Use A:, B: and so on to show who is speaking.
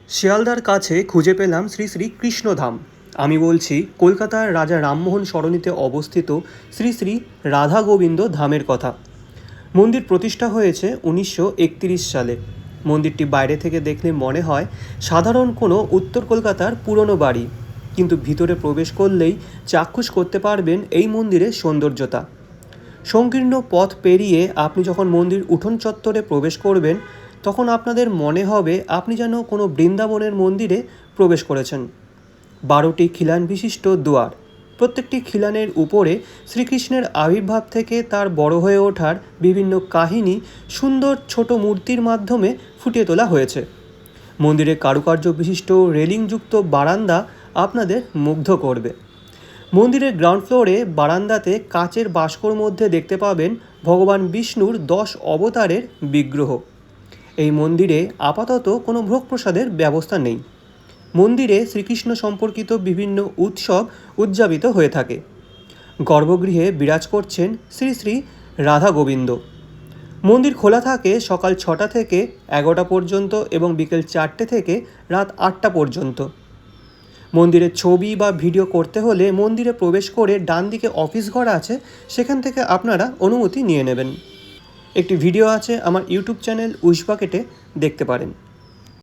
A: শিয়ালদার কাছে খুঁজে পেলাম শ্রী শ্রী কৃষ্ণধাম। আমি বলছি কলকাতার রাজা রামমোহন সরণিতে অবস্থিত শ্রী শ্রী রাধা গোবিন্দ ধামের কথা। মন্দির প্রতিষ্ঠা হয়েছে 1931 সালে। মন্দিরটি বাইরে থেকে দেখলে মনে হয় সাধারণ কোনো উত্তর কলকাতার পুরনো বাড়ি, কিন্তু ভিতরে প্রবেশ করলেই চাক্ষুষ করতে পারবেন এই মন্দিরের সৌন্দর্যতা। সংকীর্ণ পথ পেরিয়ে আপনি যখন মন্দির উঠোন চত্বরে প্রবেশ করবেন, তখন আপনাদের মনে হবে আপনি যেন কোনো বৃন্দাবনের মন্দিরে প্রবেশ করেছেন। 12টি খিলান বিশিষ্ট দুয়ার, প্রত্যেকটি খিলানের উপরে শ্রীকৃষ্ণের আবির্ভাব থেকে তার বড় হয়ে ওঠার বিভিন্ন কাহিনী সুন্দর ছোট মূর্তির মাধ্যমে ফুটিয়ে তোলা হয়েছে। মন্দিরের কারুকার্য বিশিষ্ট রেলিংযুক্ত বারান্দা আপনাদের মুগ্ধ করবে। মন্দিরের গ্রাউন্ড ফ্লোরে বারান্দাতে কাচের বাস্কর মধ্যে দেখতে পাবেন ভগবান বিষ্ণুর 10 অবতারের বিগ্রহ। এই মন্দিরে আপাতত কোনো ভোগ প্রসাদের ব্যবস্থা নেই। মন্দিরে শ্রীকৃষ্ণ সম্পর্কিত বিভিন্ন উৎসব উদযাপিত হয়ে থাকে। গর্ভগৃহে বিরাজ করছেন শ্রী শ্রী রাধা গোবিন্দ। মন্দির খোলা থাকে সকাল 6টা থেকে 11টা পর্যন্ত এবং বিকেল 4টে থেকে রাত 8টা পর্যন্ত। মন্দিরের ছবি বা ভিডিও করতে হলে মন্দিরে প্রবেশ করে ডান দিকে অফিস ঘর আছে, সেখান থেকে আপনারা অনুমতি নিয়ে নেবেন। একটি ভিডিও আছে আমার ইউটিউব চ্যানেল উইশ বাকেটে, দেখতে পারেন।